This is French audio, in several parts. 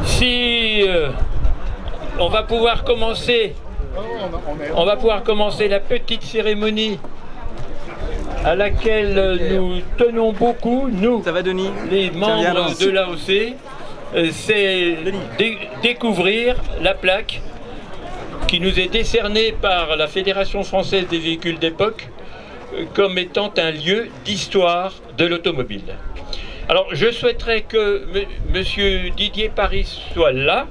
Si on va pouvoir commencer la petite cérémonie à laquelle nous tenons beaucoup, nous, les membres de l'AOC, c'est découvrir la plaque qui nous est décernée par la Fédération française des véhicules d'époque comme étant un lieu d'histoire de l'automobile. Alors je souhaiterais que Monsieur Didier Paris soit là,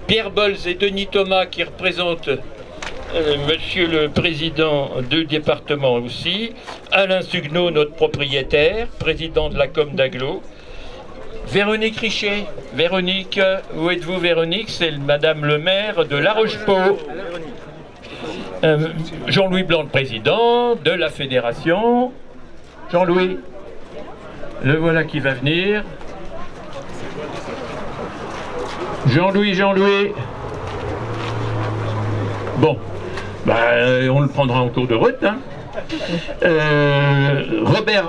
Pierre Bolz et Denis Thomas qui représentent Monsieur le Président du département aussi, Alain Suguenot, notre propriétaire, président de la Com d'Aglo, Véronique Richet. Véronique, où êtes-vous Véronique? C'est Madame le maire de La Roche-Pau. Jean-Louis Blanc, le président de la fédération. Jean-Louis, le voilà qui va venir. Jean-Louis. Bon, on le prendra en cours de route. Hein.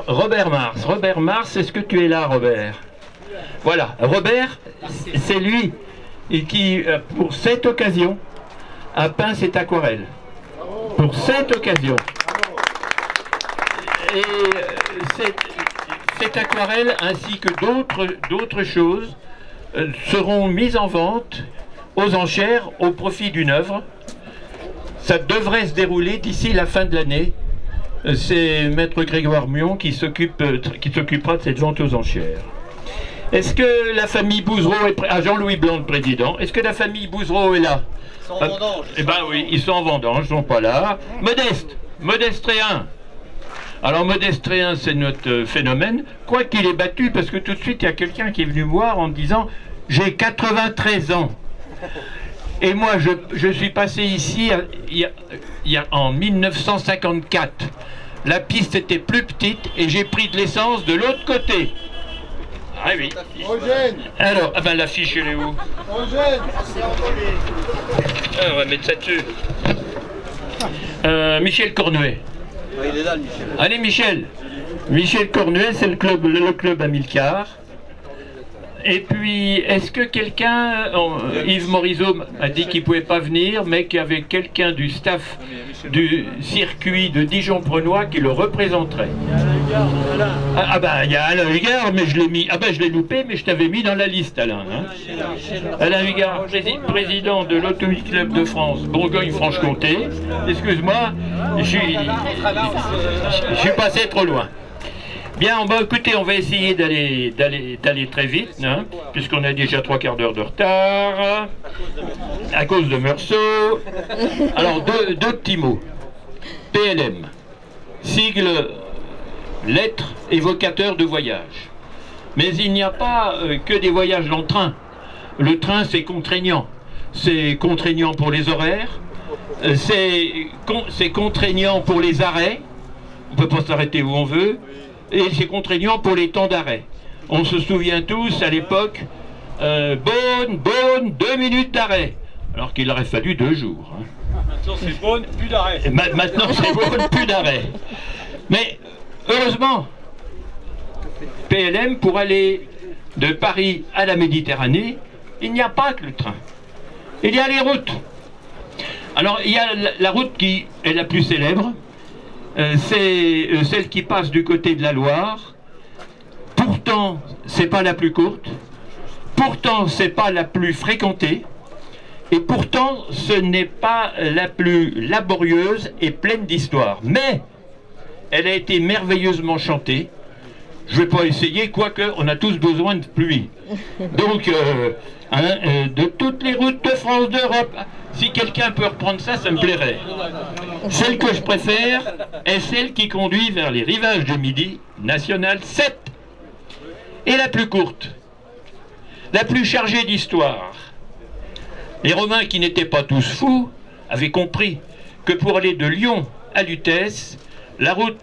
Robert Mars. Robert Mars, est-ce que tu es là, Robert? Voilà, Robert, c'est lui qui, pour cette occasion, a peint cette aquarelle. Pour cette occasion. Et cette aquarelle, ainsi que d'autres choses, seront mises en vente aux enchères au profit d'une œuvre. Ça devrait se dérouler d'ici la fin de l'année. C'est Maître Grégoire Mion qui s'occupera de cette vente aux enchères. Est-ce que la famille Bouzereau est prête? Ah, Jean-Louis Blanc, le président. Est-ce que la famille Bouzereau est là? Ils sont en vendange. Eh bien oui, ils sont en vendange, ils ne sont pas là. Modeste Réun. Alors Modeste Réun, c'est notre phénomène. Quoi qu'il ait battu, parce que tout de suite, il y a quelqu'un qui est venu me voir en me disant « J'ai 93 ans ». Et moi, je suis passé ici en 1954. La piste était plus petite et j'ai pris de l'essence de l'autre côté. Ah oui. Alors, l'affiche, elle est où? On va mettre ça dessus. Michel Cornuet. Oui, il est là, le Michel. Allez, Michel. Michel Cornuet, c'est le club Amilcar. Et puis, est-ce que quelqu'un, Yves Morizot a dit qu'il ne pouvait pas venir, mais qu'il y avait quelqu'un du staff du circuit de Dijon-Prenois qui le représenterait? Il y a Alain Hugard, mais je l'ai mis. Je l'ai loupé, mais je t'avais mis dans la liste, Alain. Hein. Alain Hugard, président de l'Automobile Club de France, Bourgogne-Franche-Comté. Excuse-moi, je suis passé trop loin. Bien, écoutez, on va essayer d'aller très vite, hein, puisqu'on a déjà 3/4 d'heure de retard, à cause de Meursault. Alors, deux petits mots. PLM, sigle, lettre, évocateur de voyage. Mais il n'y a pas que des voyages dans le train. Le train, c'est contraignant. C'est contraignant pour les horaires, c'est contraignant pour les arrêts. On ne peut pas s'arrêter où on veut. Et c'est contraignant pour les temps d'arrêt. On se souvient tous, à l'époque, bonne, 2 minutes d'arrêt. Alors qu'il aurait fallu 2 jours. Hein. Maintenant c'est bonne, plus d'arrêt. Maintenant c'est bonne, plus d'arrêt. Mais, heureusement, PLM, pour aller de Paris à la Méditerranée, il n'y a pas que le train. Il y a les routes. Alors, il y a la route qui est la plus célèbre. C'est celle qui passe du côté de la Loire. Pourtant, c'est pas la plus courte. Pourtant, c'est pas la plus fréquentée. Et pourtant, ce n'est pas la plus laborieuse et pleine d'histoire. Mais, elle a été merveilleusement chantée. Je ne vais pas essayer, quoique on a tous besoin de pluie. Donc, de toutes les routes de France, d'Europe, si quelqu'un peut reprendre ça, ça me plairait. Celle que je préfère est celle qui conduit vers les rivages du Midi, Nationale 7. Et la plus courte, la plus chargée d'histoire. Les Romains, qui n'étaient pas tous fous, avaient compris que pour aller de Lyon à Lutèce, la route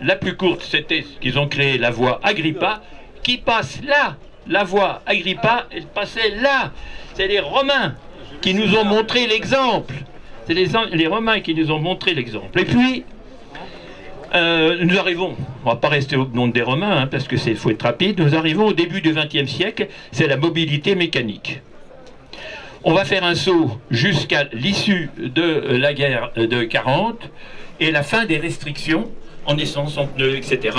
la plus courte, c'était qu'ils ont créé la voie Agrippa, qui passe là. La voie Agrippa, elle passait là. C'est les Romains qui nous ont montré l'exemple. C'est les Romains qui nous ont montré l'exemple. Et puis, Nous arrivons, on ne va pas rester au nom des Romains, hein, parce que faut être rapide, nous arrivons au début du XXe siècle, c'est la mobilité mécanique. On va faire un saut jusqu'à l'issue de la guerre de 40 et la fin des restrictions en essence, en pneus, etc.,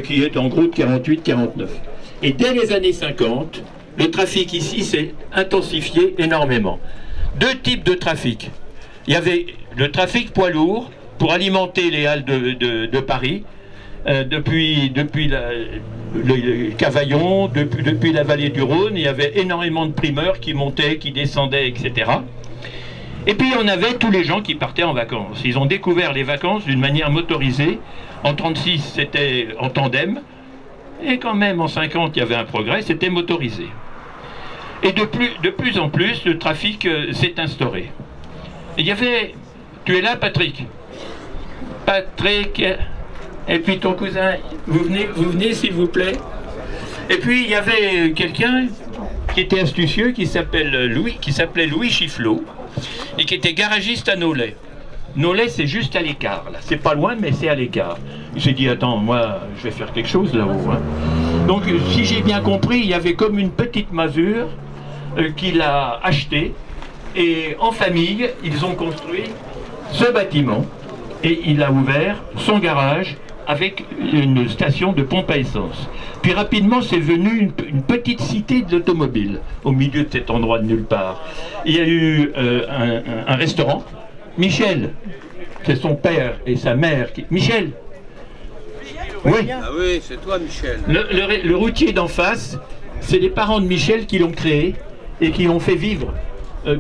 qui est en gros de 48-49. Et dès les années 50, le trafic ici s'est intensifié énormément. Deux types de trafic. Il y avait le trafic poids lourd pour alimenter les halles de Paris, depuis le Cavaillon, depuis la vallée du Rhône, il y avait énormément de primeurs qui montaient, qui descendaient, etc. Et puis on avait tous les gens qui partaient en vacances. Ils ont découvert les vacances d'une manière motorisée. En 1936, c'était en tandem. Et quand même, en 50, il y avait un progrès, c'était motorisé. Et de plus en plus, le trafic s'est instauré. Il y avait... Tu es là, Patrick? Patrick... Et puis ton cousin, vous venez s'il vous plaît. Et puis il y avait quelqu'un qui était astucieux, qui s'appelait Louis Chifflot, et qui était garagiste à Nolay. Nolay, c'est juste à l'écart, là. C'est pas loin, mais c'est à l'écart. Il s'est dit, attends, moi, je vais faire quelque chose là-haut. Hein. Donc, si j'ai bien compris, il y avait comme une petite masure qu'il a achetée, et en famille, ils ont construit ce bâtiment, et il a ouvert son garage avec une station de pompe à essence. Puis rapidement, c'est venu une petite cité de l'automobile, au milieu de cet endroit de nulle part. Il y a eu un restaurant. Michel, c'est son père et sa mère. Michel? Oui. Ah oui, c'est toi, Michel. Le routier d'en face, c'est les parents de Michel qui l'ont créé et qui ont fait vivre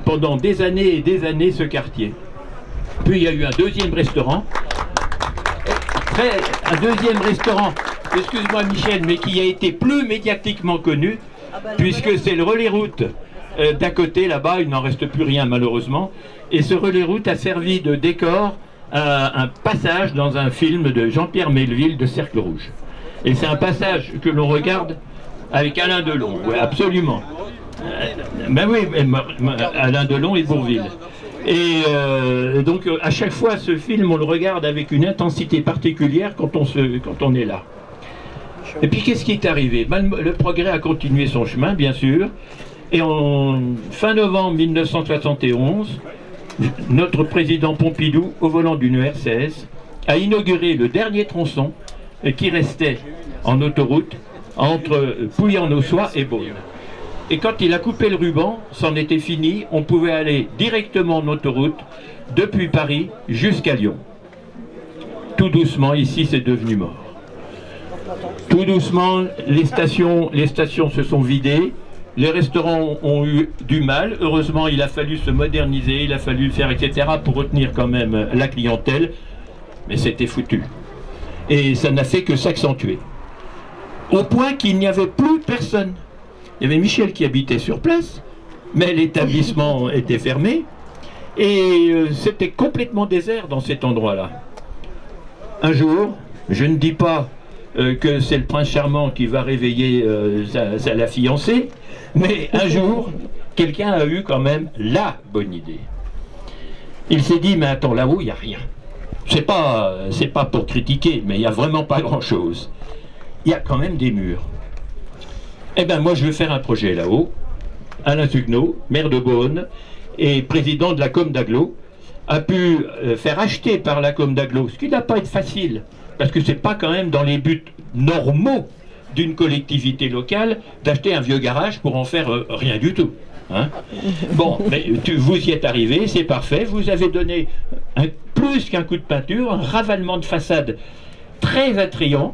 pendant des années et des années ce quartier. Puis il y a eu un deuxième restaurant. Excuse-moi Michel, mais qui a été plus médiatiquement connu, puisque c'est le relais route d'à côté, là-bas, il n'en reste plus rien malheureusement, et ce relais route a servi de décor à un passage dans un film de Jean-Pierre Melville de Cercle Rouge. Et c'est un passage que l'on regarde avec Alain Delon, oui, absolument. Ben oui, Alain Delon et Bourvil. Et donc à chaque fois ce film on le regarde avec une intensité particulière quand on est là. Et puis qu'est-ce qui est arrivé? Le progrès a continué son chemin bien sûr, et en fin novembre 1971, notre président Pompidou, au volant d'une ER16, a inauguré le dernier tronçon qui restait en autoroute entre Pouilly-en-Ossois et Beaune. Et quand il a coupé le ruban, c'en était fini, on pouvait aller directement en autoroute depuis Paris jusqu'à Lyon. Tout doucement, ici c'est devenu mort. Tout doucement, les stations se sont vidées, les restaurants ont eu du mal, heureusement il a fallu se moderniser, il a fallu faire etc. pour retenir quand même la clientèle, mais c'était foutu. Et ça n'a fait que s'accentuer. Au point qu'il n'y avait plus personne. Il y avait Michel qui habitait sur place, mais l'établissement était fermé et c'était complètement désert dans cet endroit-là. Un jour, je ne dis pas que c'est le prince charmant qui va réveiller la fiancée, mais un jour, quelqu'un a eu quand même la bonne idée. Il s'est dit, mais attends, là-haut, il n'y a rien. C'est pas pour critiquer, mais il n'y a vraiment pas grand-chose. Il y a quand même des murs. Eh bien, moi, je vais faire un projet là-haut. Alain Suguenot, maire de Beaune et président de la Com d'Aglo, a pu faire acheter par la Com d'Aglo, ce qui n'a pas été facile, parce que c'est pas quand même dans les buts normaux d'une collectivité locale d'acheter un vieux garage pour en faire rien du tout. Hein? Bon, mais vous y êtes arrivé, c'est parfait, vous avez donné plus qu'un coup de peinture, un ravalement de façade très attrayant,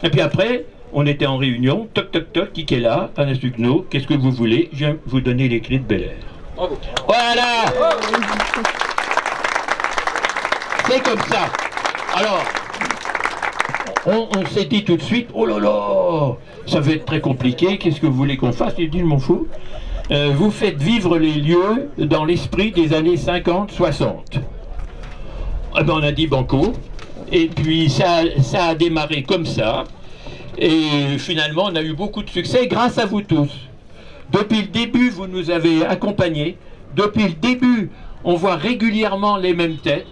et puis après, on était en réunion, toc toc toc, qui est là, Alain Suguenot, qu'est-ce que vous voulez? Je viens vous donner les clés de Bel Air. Bravo. Voilà. C'est comme ça. Alors, on s'est dit tout de suite, oh là là, ça va être très compliqué, qu'est-ce que vous voulez qu'on fasse? J'ai dit, je m'en fous. Vous faites vivre les lieux dans l'esprit des années 50-60. Eh ben, on a dit banco, et puis ça a démarré comme ça. Et finalement, on a eu beaucoup de succès grâce à vous tous. Depuis le début, vous nous avez accompagnés. Depuis le début, on voit régulièrement les mêmes têtes,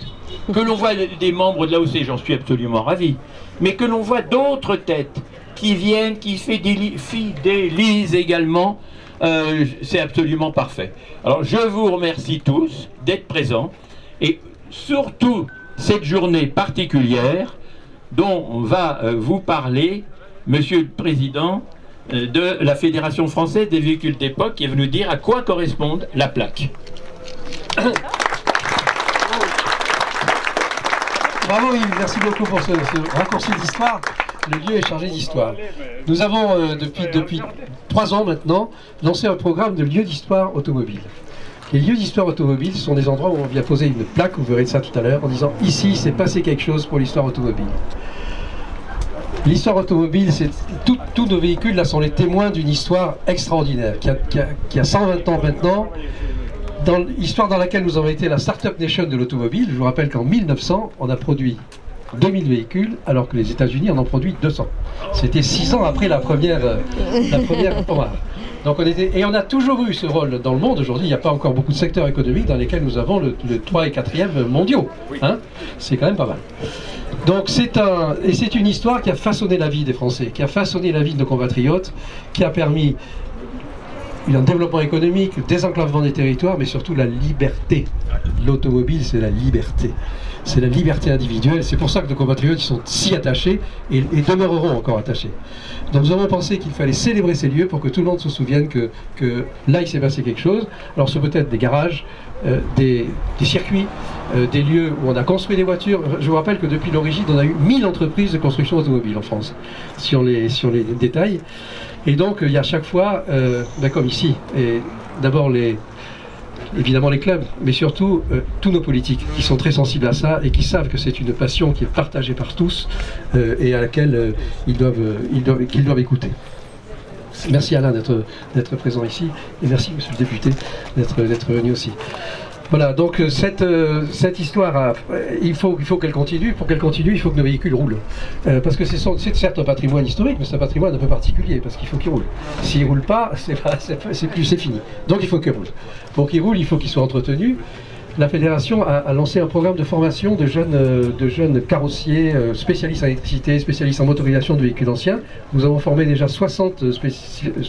que l'on voit des membres de l'AOC, j'en suis absolument ravi, mais que l'on voit d'autres têtes qui viennent, qui fidélisent également, c'est absolument parfait. Alors je vous remercie tous d'être présents, et surtout cette journée particulière dont va vous parler Monsieur le Président de la Fédération française des véhicules d'époque, qui est venu dire à quoi correspond la plaque. Bravo Yves, merci beaucoup pour ce raccourci d'histoire. Le lieu est chargé d'histoire. Nous avons depuis 3 ans maintenant lancé un programme de lieux d'histoire automobile. Les lieux d'histoire automobile, ce sont des endroits où on vient poser une plaque, vous verrez ça tout à l'heure, en disant ici il s'est passé quelque chose pour l'histoire automobile. L'histoire automobile, c'est tous nos véhicules là sont les témoins d'une histoire extraordinaire qui a 120 ans maintenant. Dans l'histoire dans laquelle nous avons été la Startup Nation de l'automobile, je vous rappelle qu'en 1900, on a produit 2000 véhicules, alors que les États-Unis en ont produit 200. C'était 6 ans après la première pomade. Donc on a toujours eu ce rôle dans le monde. Aujourd'hui, il n'y a pas encore beaucoup de secteurs économiques dans lesquels nous avons le 3 et 4e mondiaux. Hein, c'est quand même pas mal. Donc c'est une histoire qui a façonné la vie des Français, qui a façonné la vie de nos compatriotes, qui a permis un développement économique, le désenclavement des territoires, mais surtout la liberté. L'automobile, c'est la liberté. C'est la liberté individuelle. C'est pour ça que nos compatriotes sont si attachés et demeureront encore attachés. Donc nous avons pensé qu'il fallait célébrer ces lieux pour que tout le monde se souvienne que là, il s'est passé quelque chose. Alors ce peut être des garages, des circuits, des lieux où on a construit des voitures. Je vous rappelle que depuis l'origine, on a eu 1000 entreprises de construction automobile en France, si on les détaille. Et donc, il y a chaque fois, comme ici, et d'abord évidemment les clubs, mais surtout tous nos politiques qui sont très sensibles à ça et qui savent que c'est une passion qui est partagée par tous et à laquelle qu'ils doivent écouter. Merci Alain d'être présent ici et merci Monsieur le député d'être venu aussi. Voilà, donc cette histoire, il faut qu'elle continue. Pour qu'elle continue, il faut que nos véhicules roulent. Parce que c'est certes un patrimoine historique, mais c'est un patrimoine un peu particulier, parce qu'il faut qu'il roule. S'il ne roule pas, c'est fini. Donc il faut qu'il roule. Pour qu'il roule, il faut qu'il soit entretenu. La Fédération a lancé un programme de formation de jeunes carrossiers, spécialistes en électricité, spécialistes en motorisation de véhicules anciens. Nous avons formé déjà 60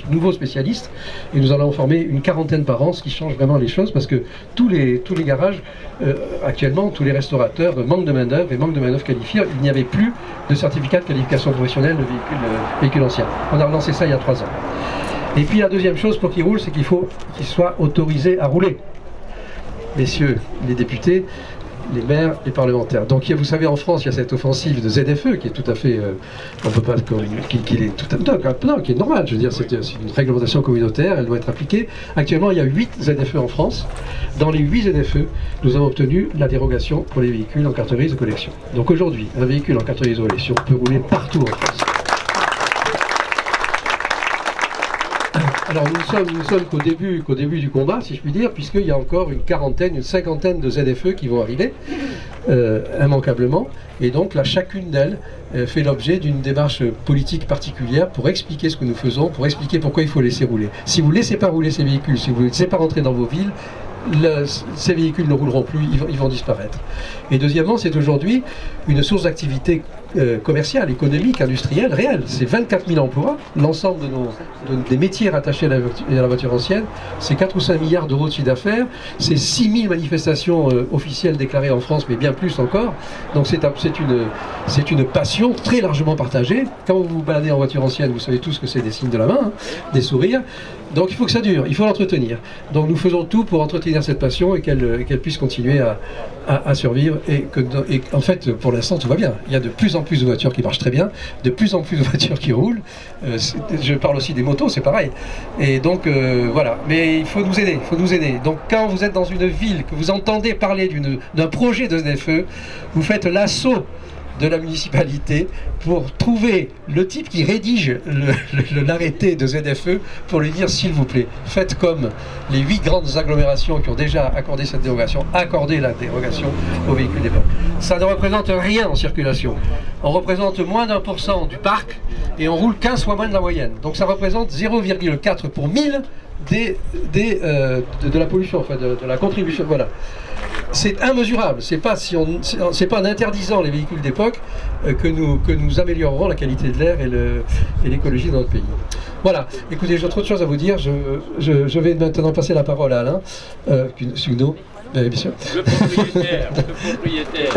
nouveaux spécialistes et nous en avons formé une 40aine par an, ce qui change vraiment les choses parce que tous les garages, actuellement, tous les restaurateurs manquent de main-d'œuvre et manquent de main-d'œuvre qualifiée. Il n'y avait plus de certificat de qualification professionnelle de véhicules anciens. On a relancé ça il y a 3 ans. Et puis la deuxième chose pour qu'il roule, c'est qu'il faut qu'il soit autorisé à rouler. Messieurs les députés, les maires, les parlementaires. Donc vous savez, en France, il y a cette offensive de ZFE qui est tout à fait, on peut pas, qui est tout à fait, qui est normale. Je veux dire, c'est une réglementation communautaire, elle doit être appliquée. Actuellement, il y a 8 ZFE en France. Dans les 8 ZFE, nous avons obtenu la dérogation pour les véhicules en carte grise de collection. Donc aujourd'hui, un véhicule en carte grise de collection peut rouler partout en France. Alors nous ne sommes qu'au début du combat, si je puis dire, puisqu'il y a encore une 50aine de ZFE qui vont arriver, immanquablement. Et donc là, chacune d'elles fait l'objet d'une démarche politique particulière pour expliquer ce que nous faisons, pour expliquer pourquoi il faut laisser rouler. Si vous ne laissez pas rouler ces véhicules, si vous ne les laissez pas rentrer dans vos villes, ces véhicules ne rouleront plus, ils vont disparaître. Et deuxièmement, c'est aujourd'hui une source d'activité commerciale, économique, industrielle, réelle. C'est 24 000 emplois, l'ensemble des métiers rattachés à la voiture ancienne, c'est 4 ou 5 milliards d'euros de chiffre d'affaires, c'est 6 000 manifestations officielles déclarées en France, mais bien plus encore. Donc c'est une passion très largement partagée. Quand vous vous baladez en voiture ancienne, vous savez tous que c'est des signes de la main, hein, des sourires. Donc il faut que ça dure, il faut l'entretenir. Donc nous faisons tout pour entretenir cette passion et qu'elle puisse continuer à survivre. Et en fait, pour l'instant, tout va bien. Il y a de plus en plus de voitures qui marchent très bien, de plus en plus de voitures qui roulent. Je parle aussi des motos, c'est pareil. Et donc voilà, mais il faut nous aider, Donc quand vous êtes dans une ville, que vous entendez parler d'un projet de ZFE, vous faites l'assaut de la municipalité pour trouver le type qui rédige l'arrêté de ZFE pour lui dire s'il vous plaît, faites comme les 8 grandes agglomérations qui ont déjà accordé cette dérogation, accordez la dérogation aux véhicules d'époque. Ça ne représente rien en circulation. On représente moins d'1% du parc et on roule 15 fois moins de la moyenne. Donc ça représente 0,4 pour 1000 de la pollution, enfin de la contribution. Voilà. c'est immesurable. C'est pas en interdisant les véhicules d'époque que nous améliorerons la qualité de l'air et l'écologie dans notre pays. Voilà. Écoutez, j'ai trop de choses à vous dire. Je vais maintenant passer la parole à Alain Sugno. Bien sûr. Le propriétaire. Le propriétaire.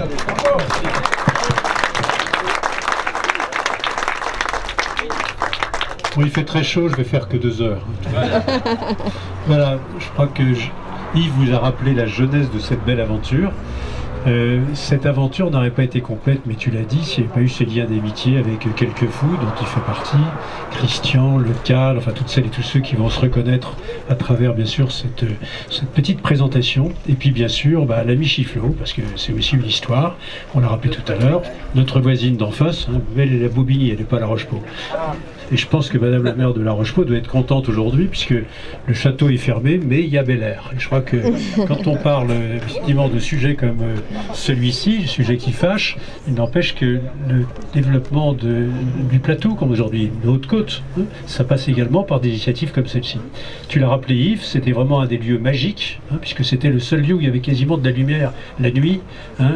Bon, il fait très chaud, je vais faire que 2 heures. Voilà, je crois que Yves vous a rappelé la jeunesse de cette belle aventure. Cette aventure n'aurait pas été complète, mais tu l'as dit, s'il n'y avait pas eu ces liens d'amitié avec quelques fous dont il fait partie, Christian, Le Cal, enfin toutes celles et tous ceux qui vont se reconnaître à travers bien sûr cette petite présentation. Et puis bien sûr l'ami Chifflot, parce que c'est aussi une histoire, on l'a rappelé tout à l'heure, notre voisine d'en face, elle est la Bobigny, elle n'est pas la Rochepot. Et je pense que Madame la maire de La Rochepot doit être contente aujourd'hui, puisque le château est fermé, mais il y a Bel Air. Et je crois que quand on parle effectivement de sujets comme celui-ci, le sujet qui fâche, il n'empêche que le développement du plateau, comme aujourd'hui, de Haute-Côte, ça passe également par des initiatives comme celle-ci. Tu l'as rappelé Yves, c'était vraiment un des lieux magiques, puisque c'était le seul lieu où il y avait quasiment de la lumière la nuit,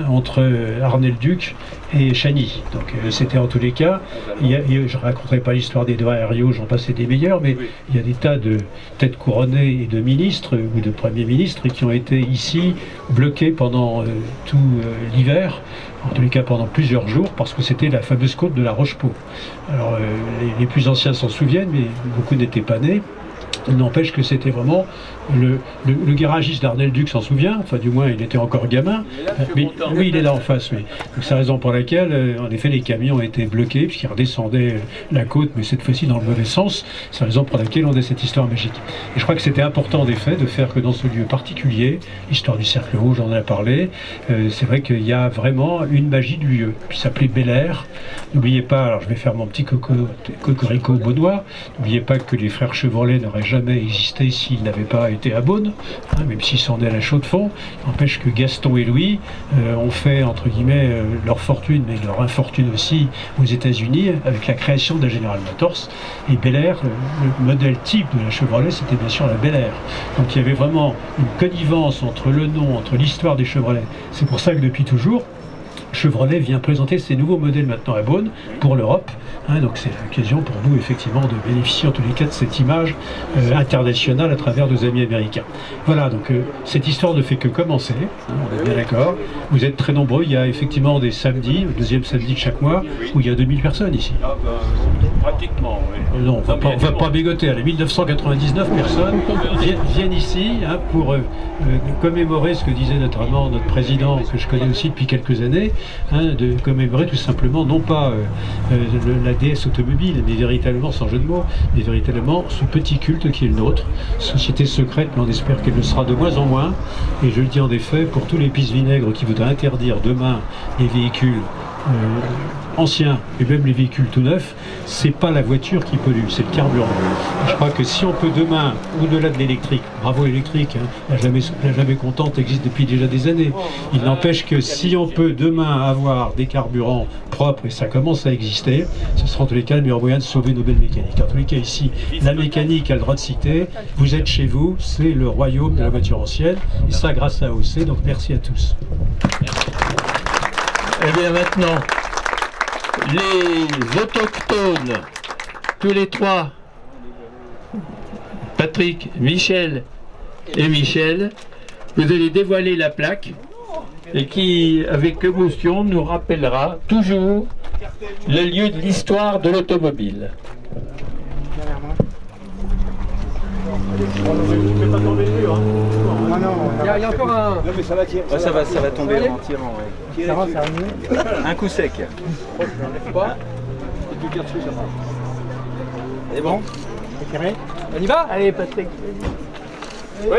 entre Arnay-le-Duc et Chagny. Donc c'était en tous les cas, je ne raconterai pas l'histoire des doigts aériaux, j'en passais des meilleurs, mais il y a des tas de têtes couronnées et de ministres ou de premiers ministres qui ont été ici bloqués pendant tout l'hiver, en tous les cas pendant plusieurs jours, parce que c'était la fameuse côte de la Rochepot. Alors les plus anciens s'en souviennent, mais beaucoup n'étaient pas nés. Il n'empêche que c'était vraiment le garagiste d'Arnay-le-Duc s'en souvient, enfin du moins il était encore gamin, mais oui il est là en face, oui. C'est la raison pour laquelle en effet les camions ont été bloqués puisqu'ils redescendaient la côte, mais cette fois-ci dans le mauvais sens. C'est la raison pour laquelle on a cette histoire magique. Et je crois que c'était important en effet de faire que dans ce lieu particulier, l'histoire du Cercle Rouge, j'en ai parlé, c'est vrai qu'il y a vraiment une magie du lieu, qui s'appelait Bel Air. N'oubliez pas, alors je vais faire mon petit cocorico beaunois, n'oubliez pas que les frères Chevrolet n'auraient jamais existé s'ils n'avaient pas été à Beaune, même s'ils sont nés à la Chaux-de-Fonds. N'empêche que Gaston et Louis ont fait, entre guillemets, leur fortune, mais leur infortune aussi aux États-Unis, avec la création de la General Motors. Et Bel Air, le modèle type de la Chevrolet, c'était bien sûr la Bel Air. Donc il y avait vraiment une connivence entre le nom, entre l'histoire des Chevrolet. C'est pour ça que depuis toujours, Chevrolet vient présenter ses nouveaux modèles maintenant à Beaune pour l'Europe. Donc c'est l'occasion pour nous effectivement de bénéficier en tous les cas de cette image internationale à travers nos amis américains. Voilà, donc cette histoire ne fait que commencer, on est bien d'accord. Vous êtes très nombreux, il y a effectivement des samedis, le deuxième samedi de chaque mois, où il y a 2000 personnes ici. Pratiquement, oui. Non, on ne va pas bigoter. Les 1999 personnes viennent ici pour commémorer ce que disait notamment notre président, que je connais aussi depuis quelques années, de commémorer tout simplement, non pas la déesse automobile, mais véritablement, sans jeu de mots, mais véritablement ce petit culte qui est le nôtre, société secrète, mais on espère qu'elle le sera de moins en moins. Et je le dis en effet, pour tous les pisse-vinaigres qui voudraient interdire demain les véhicules anciens et même les véhicules tout neufs, c'est pas la voiture qui pollue, c'est le carburant. Je crois que si on peut demain, au-delà de l'électrique, bravo l'électrique, la jamais contente existe depuis déjà des années. Il n'empêche que si on peut demain avoir des carburants propres, et ça commence à exister, ce sera en tous les cas le meilleur moyen de sauver nos belles mécaniques. En tous les cas ici, la mécanique a le droit de citer, vous êtes chez vous, c'est le royaume de la voiture ancienne, et ça grâce à AOC, donc merci à tous. Eh bien maintenant, les autochtones, tous les trois, Patrick, Michel et Michel, vous allez dévoiler la plaque et qui, avec émotion, nous rappellera toujours le lieu de l'histoire de l'automobile. Il y a encore un... Non mais ça va tirer. Ça va tomber entièrement. Ouais. Ça va mieux. Un coup sec. C'est bon. C'est carré. On y va? Allez Patrick. Oui.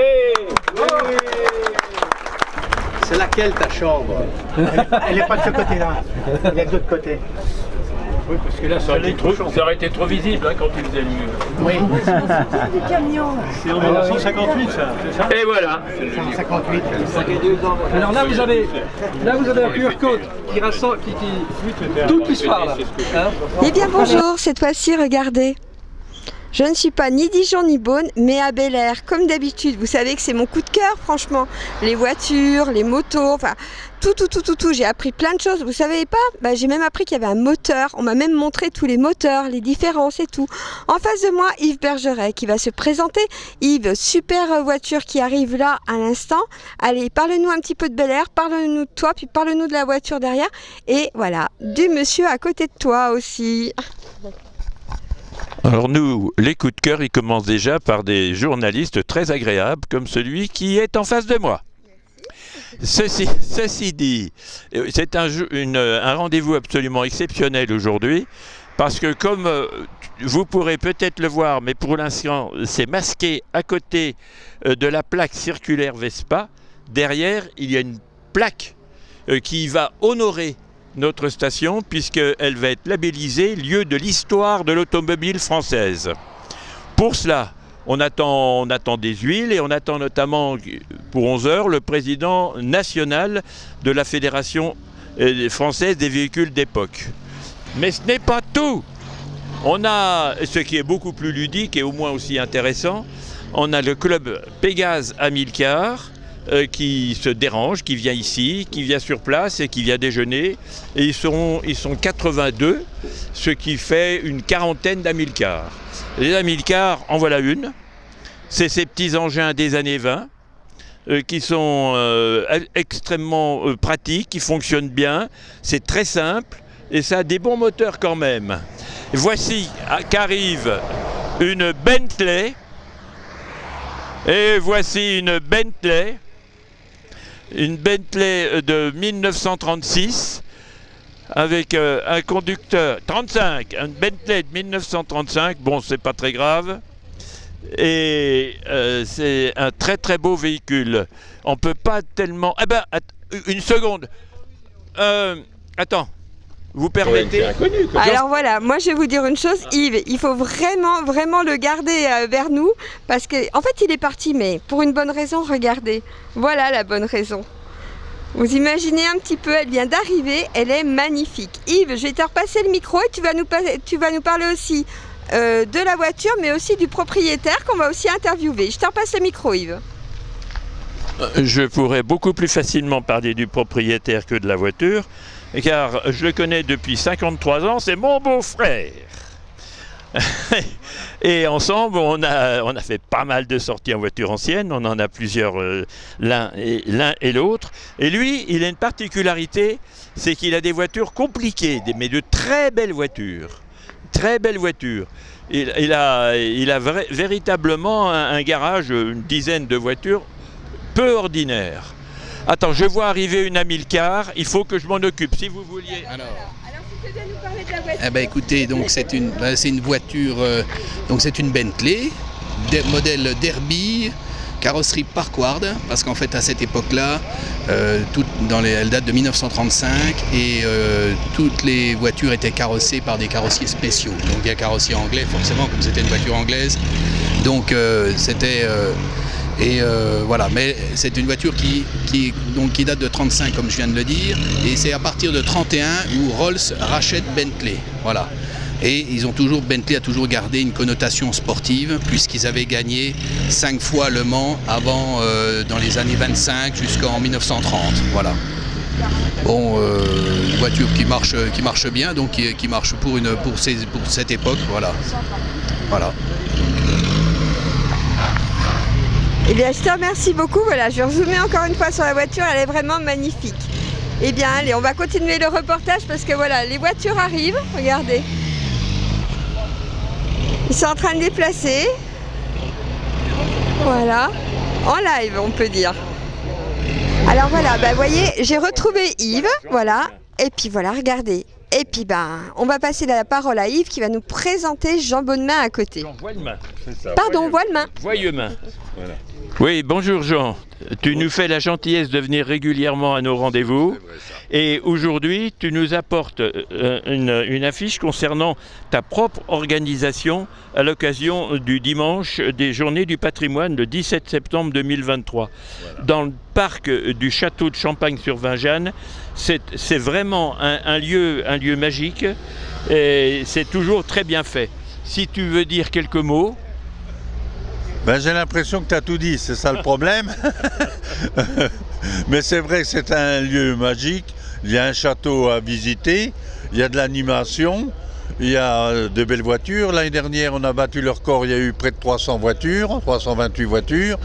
C'est laquelle ta chambre? Elle n'est pas de ce côté-là. Elle est de l'autre côté. Oui, parce que là, ça aurait été trop visible quand tu faisais mieux. Oui. Des camions. C'est en 1958, ça, c'est ça? Et voilà. 58. Alors là vous avez un QR code qui rassemble toute l'histoire là. Eh bien bonjour, cette fois-ci regardez. Je ne suis pas ni Dijon ni Beaune, mais à Bel-Air, comme d'habitude. Vous savez que c'est mon coup de cœur, franchement. Les voitures, les motos, enfin, tout. J'ai appris plein de choses. Vous savez pas? J'ai même appris qu'il y avait un moteur. On m'a même montré tous les moteurs, les différences et tout. En face de moi, Yves Bergeret qui va se présenter. Yves, super voiture qui arrive là à l'instant. Allez, parle-nous un petit peu de Bel-Air, parle-nous de toi, puis parle-nous de la voiture derrière. Et voilà, du monsieur à côté de toi aussi. Alors nous, les coups de cœur, ils commencent déjà par des journalistes très agréables comme celui qui est en face de moi. Ceci dit, c'est un rendez-vous absolument exceptionnel aujourd'hui parce que comme vous pourrez peut-être le voir, mais pour l'instant c'est masqué à côté de la plaque circulaire Vespa. Derrière, il y a une plaque qui va honorer notre station puisqu'elle va être labellisée lieu de l'histoire de l'automobile française. Pour cela, on attend des huiles et on attend notamment pour 11 heures le président national de la Fédération française des véhicules d'époque. Mais ce n'est pas tout. On a, ce qui est beaucoup plus ludique et au moins aussi intéressant, on a le club Pégase Amilcar qui se dérange, qui vient ici, qui vient sur place et qui vient déjeuner. Et ils sont 82, ce qui fait une quarantaine d'Amilcar. Les Amilcar, en voilà une. C'est ces petits engins des années 20 qui sont extrêmement pratiques, qui fonctionnent bien. C'est très simple et ça a des bons moteurs quand même. Voici qu'arrive une Bentley. Et voici une Bentley de 1936 avec un conducteur 35, une Bentley de 1935, bon c'est pas très grave, et c'est un très très beau véhicule. On peut pas tellement... Eh ben, une seconde, attends. Vous permettez? Alors voilà, moi je vais vous dire une chose, Yves, il faut vraiment le garder vers nous, parce qu'en fait il est parti, mais pour une bonne raison, regardez. Voilà la bonne raison. Vous imaginez un petit peu, elle vient d'arriver, elle est magnifique. Yves, je vais te repasser le micro et tu vas nous parler aussi de la voiture, mais aussi du propriétaire qu'on va aussi interviewer. Je te repasse le micro, Yves. Je pourrais beaucoup plus facilement parler du propriétaire que de la voiture, car je le connais depuis 53 ans, c'est mon beau-frère. Et ensemble, on a fait pas mal de sorties en voiture ancienne, on en a plusieurs, l'un et l'autre. Et lui, il a une particularité, c'est qu'il a des voitures compliquées, mais de très belles voitures. Très belles voitures. Il a véritablement un garage, une dizaine de voitures, peu ordinaires. Attends, je vois arriver une Amilcar, il faut que je m'en occupe, si vous vouliez. Alors si tu veux nous parler de la voiture. Eh ben, écoutez, donc c'est une voiture, donc c'est une Bentley, modèle Derby, carrosserie Parkward, parce qu'en fait à cette époque-là, elle date de 1935 et toutes les voitures étaient carrossées par des carrossiers spéciaux. Donc il y a carrossier anglais, forcément, comme c'était une voiture anglaise. Donc c'était... voilà, mais c'est une voiture qui date de 35 comme je viens de le dire, et c'est à partir de 31 où Rolls rachète Bentley, voilà. Et Bentley a toujours gardé une connotation sportive puisqu'ils avaient gagné 5 fois Le Mans avant, dans les années 25 jusqu'en 1930, voilà. Bon, une voiture qui marche bien, donc qui marche pour cette époque, voilà. Voilà. Eh bien, je te remercie beaucoup. Voilà, je vais zoomer encore une fois sur la voiture, elle est vraiment magnifique. Eh bien, allez, on va continuer le reportage parce que voilà, les voitures arrivent, regardez. Ils sont en train de déplacer. Voilà, en live, on peut dire. Alors voilà, vous voyez, j'ai retrouvé Yves, voilà, et puis voilà, regardez. Et puis on va passer la parole à Yves qui va nous présenter Jean Bonnemain à côté. Jean Voilemain, c'est ça. Pardon, Voilemain. Voilemain. Voilà. Oui, bonjour Jean. Tu nous fais la gentillesse de venir régulièrement à nos rendez-vous. Et aujourd'hui, tu nous apportes une affiche concernant ta propre organisation à l'occasion du dimanche des Journées du patrimoine, le 17 septembre 2023. Voilà. Dans le parc du château de Champagne-sur-Vingeanne, c'est vraiment un lieu magique et c'est toujours très bien fait. si tu veux dire quelques mots. Ben, j'ai l'impression que tu as tout dit, c'est ça le problème. Mais c'est vrai que c'est un lieu magique, il y a un château à visiter, il y a de l'animation, il y a de belles voitures. L'année dernière, on a battu le record, il y a eu près de 300 voitures, 328 voitures.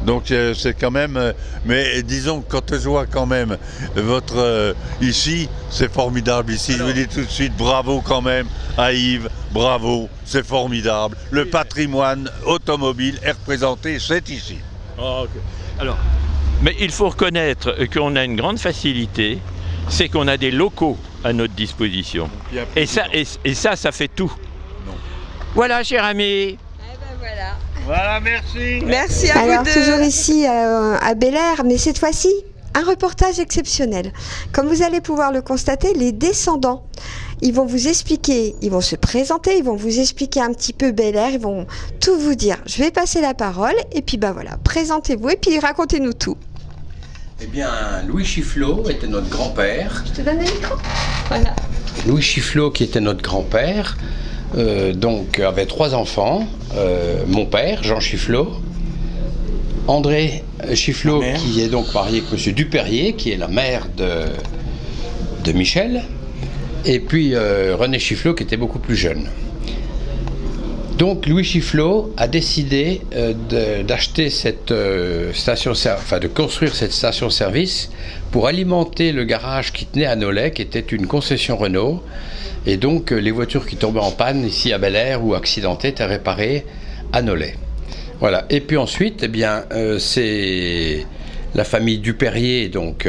Donc c'est quand même... Mais disons que quand je vois quand même votre... ici, c'est formidable ici. Je vous dis tout de suite, bravo quand même à Yves, bravo, c'est formidable. Le patrimoine automobile est représenté, c'est ici. Oh, okay. Alors, mais il faut reconnaître qu'on a une grande facilité, c'est qu'on a des locaux à notre disposition. Et ça fait tout. Non. Voilà, cher ami. Eh ben voilà. Voilà, merci. Merci à vous deux. Toujours ici à Bel-Air, mais cette fois-ci, un reportage exceptionnel. Comme vous allez pouvoir le constater, les descendants, ils vont vous expliquer, ils vont se présenter, ils vont vous expliquer un petit peu Bel-Air, ils vont tout vous dire. Je vais passer la parole, et puis bah voilà, présentez-vous, et puis racontez-nous tout. Eh bien, Louis Chifflot était notre grand-père. Je te donne le micro. Voilà. Louis Chifflot, qui était notre grand-père, donc avait 3 enfants. Mon père, Jean Chifflot, André Chifflot, qui est donc marié avec Monsieur Duperrier, qui est la mère de Michel, et puis René Chifflot, qui était beaucoup plus jeune. Donc Louis Chifflot a décidé d'acheter cette de construire cette station-service pour alimenter le garage qui tenait à Nolay, qui était une concession Renault. Et donc les voitures qui tombaient en panne ici à Bel-Air ou accidentées étaient réparées à Nolay. Voilà. Et puis ensuite, eh bien, c'est la famille Duperrier donc,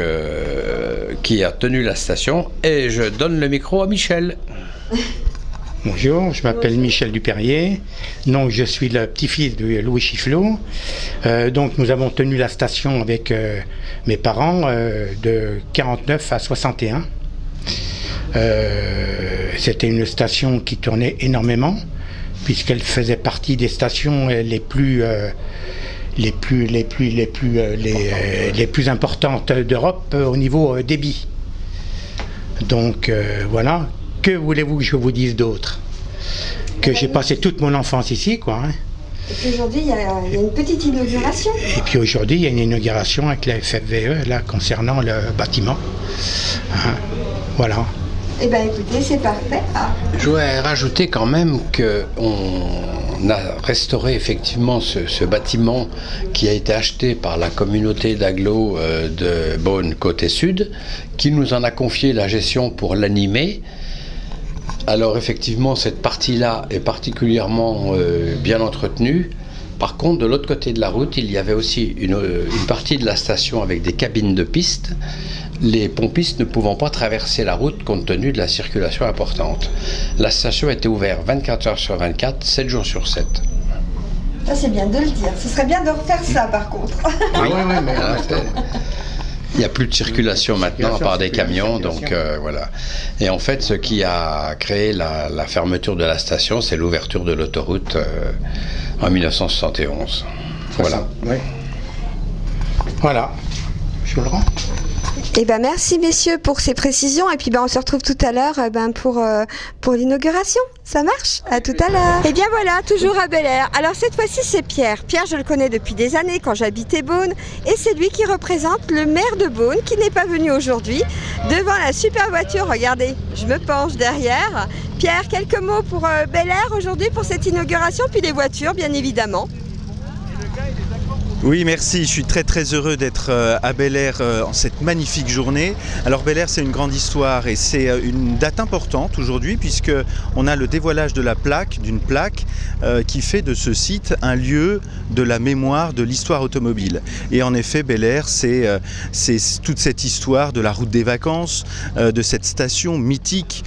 qui a tenu la station. Et je donne le micro à Michel. Bonjour, je m'appelle Michel Duperrier, donc je suis le petit-fils de Louis Chifflot. Donc nous avons tenu la station avec mes parents de 49 à 61. C'était une station qui tournait énormément, puisqu'elle faisait partie des stations les plus importantes d'Europe au niveau débit. Donc voilà. Que voulez-vous que je vous dise d'autre? Que j'ai passé toute mon enfance ici, quoi. Hein. Et puis aujourd'hui, il y a une petite inauguration. Et puis aujourd'hui, il y a une inauguration avec la FFVE, là, concernant le bâtiment. Hein. Voilà. Eh bien écoutez, c'est parfait. Ah. Je voudrais rajouter quand même qu'on a restauré effectivement ce bâtiment qui a été acheté par la communauté d'agglo de Beaune côté sud, qui nous en a confié la gestion pour l'animer. Alors effectivement, cette partie-là est particulièrement bien entretenue. Par contre, de l'autre côté de la route, il y avait aussi une partie de la station avec des cabines de piste, les pompistes ne pouvant pas traverser la route compte tenu de la circulation importante. La station était ouverte 24 heures sur 24, 7 jours sur 7. Ça, c'est bien de le dire. Ce serait bien de refaire ça, par contre. Oui, mais il n'y a plus de circulation maintenant, à part des camions, donc voilà. Et en fait, ce qui a créé la fermeture de la station, c'est l'ouverture de l'autoroute en 1971. Voilà. Oui. Voilà. Je le rends. Eh ben merci messieurs pour ces précisions et puis on se retrouve tout à l'heure pour l'inauguration. Ça marche? À tout à l'heure. Et bien voilà, toujours à Bel-Air. Alors cette fois-ci c'est Pierre. Pierre, je le connais depuis des années quand j'habitais Beaune et c'est lui qui représente le maire de Beaune qui n'est pas venu aujourd'hui devant la super voiture. Regardez, je me penche derrière. Pierre, quelques mots pour Bel-Air aujourd'hui pour cette inauguration puis les voitures bien évidemment. Oui, merci. Je suis très heureux d'être à Bel-Air en cette magnifique journée. Alors Bel-Air, c'est une grande histoire et c'est une date importante aujourd'hui puisque on a le dévoilage de d'une plaque qui fait de ce site un lieu de la mémoire de l'histoire automobile. Et en effet, Bel-Air, c'est toute cette histoire de la route des vacances, de cette station mythique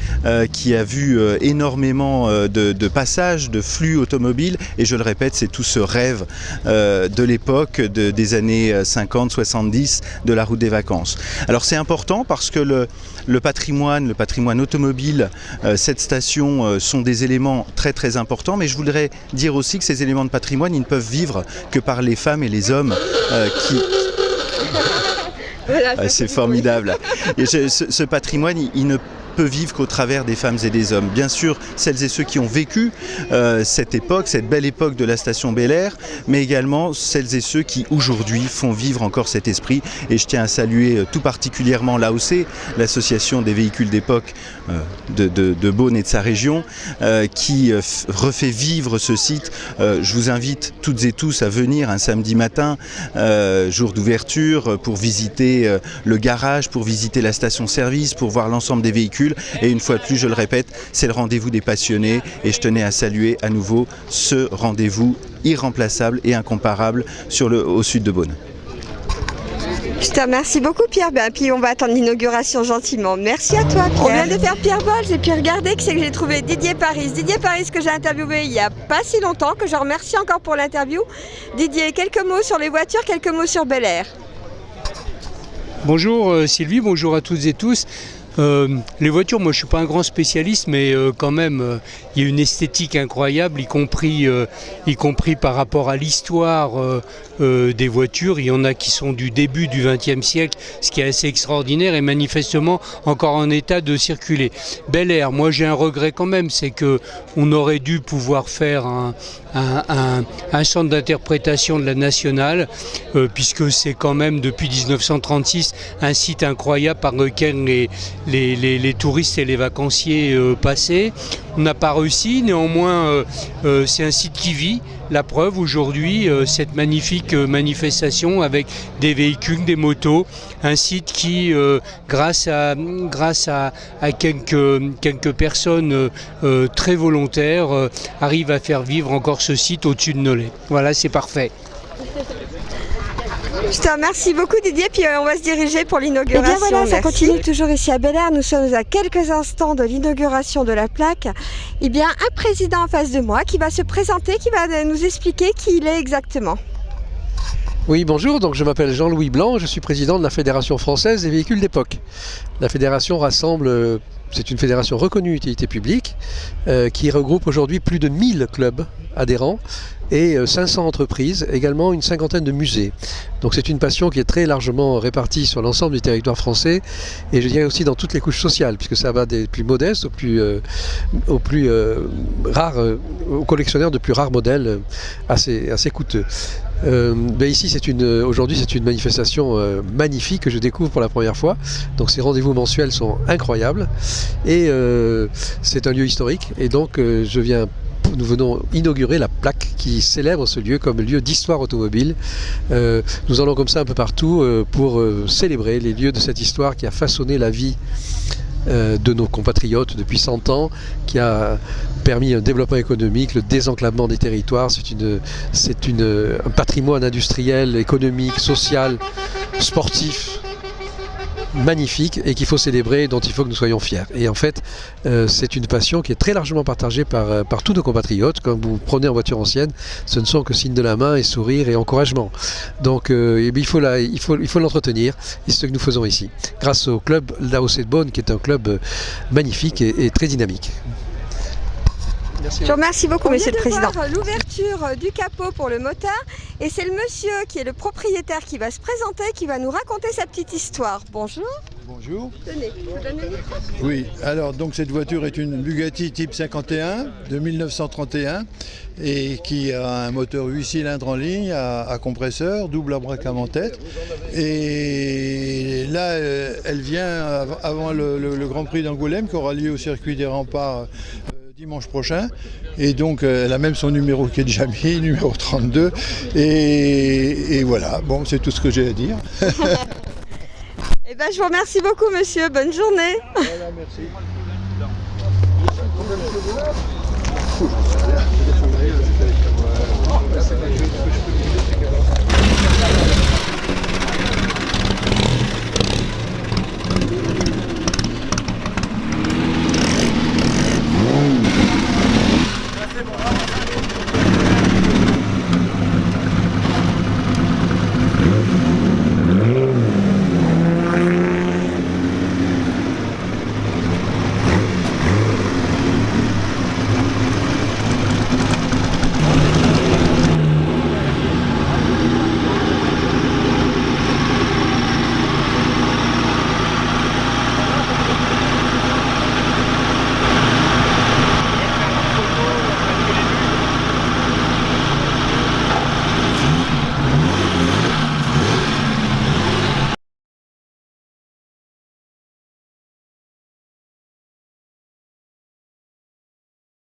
qui a vu énormément de passages, de flux automobiles. Et je le répète, c'est tout ce rêve de l'époque des années 50-70 de la route des vacances. Alors c'est important parce que le patrimoine automobile, cette station sont des éléments très importants, mais je voudrais dire aussi que ces éléments de patrimoine, ils ne peuvent vivre que par les femmes et les hommes qui... Voilà, c'est formidable. Et ce patrimoine, il ne peut vivre qu'au travers des femmes et des hommes. Bien sûr, celles et ceux qui ont vécu cette époque, cette belle époque de la station Bel-Air, mais également celles et ceux qui aujourd'hui font vivre encore cet esprit. Et je tiens à saluer tout particulièrement l'AOC, l'association des véhicules d'époque de Beaune et de sa région, qui refait vivre ce site. Je vous invite toutes et tous à venir un samedi matin, jour d'ouverture, pour visiter le garage, pour visiter la station-service, pour voir l'ensemble des véhicules. Et une fois de plus, je le répète, c'est le rendez-vous des passionnés. Et je tenais à saluer à nouveau ce rendez-vous irremplaçable et incomparable au sud de Beaune. Je te remercie beaucoup Pierre, puis on va attendre l'inauguration gentiment. Merci à toi Pierre. On vient de faire Pierre Bolz et puis regardez que c'est que j'ai trouvé Didier Paris. Didier Paris que j'ai interviewé il n'y a pas si longtemps, que je remercie encore pour l'interview. Didier, quelques mots sur les voitures, quelques mots sur Bel-Air. Bonjour Sylvie, bonjour à toutes et tous. Les voitures, moi je suis pas un grand spécialiste, mais quand même il y a une esthétique incroyable, y compris par rapport à l'histoire des voitures. Il y en a qui sont du début du XXe siècle, ce qui est assez extraordinaire et manifestement encore en état de circuler. Bel-Air, moi j'ai un regret quand même, c'est que on aurait dû pouvoir faire un centre d'interprétation de la nationale, puisque c'est quand même depuis 1936 un site incroyable par lequel les touristes et les vacanciers passaient. On n'a pas réussi, néanmoins c'est un site qui vit. La preuve aujourd'hui, cette magnifique manifestation avec des véhicules, des motos, un site qui, grâce à quelques personnes très volontaires, arrive à faire vivre encore ce site au-dessus de Nolay. Voilà, c'est parfait. Je te remercie beaucoup Didier, puis on va se diriger pour l'inauguration. Et bien voilà, ça continue toujours ici à Bel-Air. Nous sommes à quelques instants de l'inauguration de la plaque. Et bien un président en face de moi qui va se présenter, qui va nous expliquer qui il est exactement. Oui, bonjour, donc je m'appelle Jean-Louis Blanc, je suis président de la Fédération française des véhicules d'époque. La fédération rassemble, c'est une fédération reconnue d'utilité publique qui regroupe aujourd'hui plus de 1000 clubs adhérents et 500 entreprises, également une cinquantaine de musées. Donc c'est une passion qui est très largement répartie sur l'ensemble du territoire français et je dirais aussi dans toutes les couches sociales, puisque ça va des plus modestes aux plus rares, aux collectionneurs de plus rares modèles assez coûteux. Ici aujourd'hui c'est une manifestation magnifique que je découvre pour la première fois. Donc ces rendez-vous mensuels sont incroyables et c'est un lieu historique et donc nous venons inaugurer la plaque qui célèbre ce lieu comme lieu d'histoire automobile. Nous allons comme ça un peu partout pour célébrer les lieux de cette histoire qui a façonné la vie de nos compatriotes depuis 100 ans, qui a permis un développement économique, le désenclavement des territoires. C'est un patrimoine industriel, économique, social, sportif, magnifique et qu'il faut célébrer et dont il faut que nous soyons fiers. Et en fait, c'est une passion qui est très largement partagée par tous nos compatriotes. Quand vous prenez en voiture ancienne, ce ne sont que signes de la main et sourires et encouragement. Donc il faut l'entretenir et c'est ce que nous faisons ici, grâce au club l'AOC de Beaune qui est un club magnifique et très dynamique. Je vous remercie beaucoup, Monsieur le Président. On vient de voir l'ouverture du capot pour le moteur et c'est le monsieur qui est le propriétaire qui va se présenter, qui va nous raconter sa petite histoire. Bonjour. Bonjour. Tenez, vous donnez le micro. Oui, alors donc cette voiture est une Bugatti Type 51 de 1931 et qui a un moteur 8 cylindres en ligne à compresseur, double abracam en tête. Et là, elle vient avant le Grand Prix d'Angoulême qui aura lieu au circuit des Remparts dimanche prochain, et donc elle a même son numéro qui est déjà mis, numéro 32, et voilà, bon, c'est tout ce que j'ai à dire. Eh ben, je vous remercie beaucoup monsieur, bonne journée. Voilà, merci.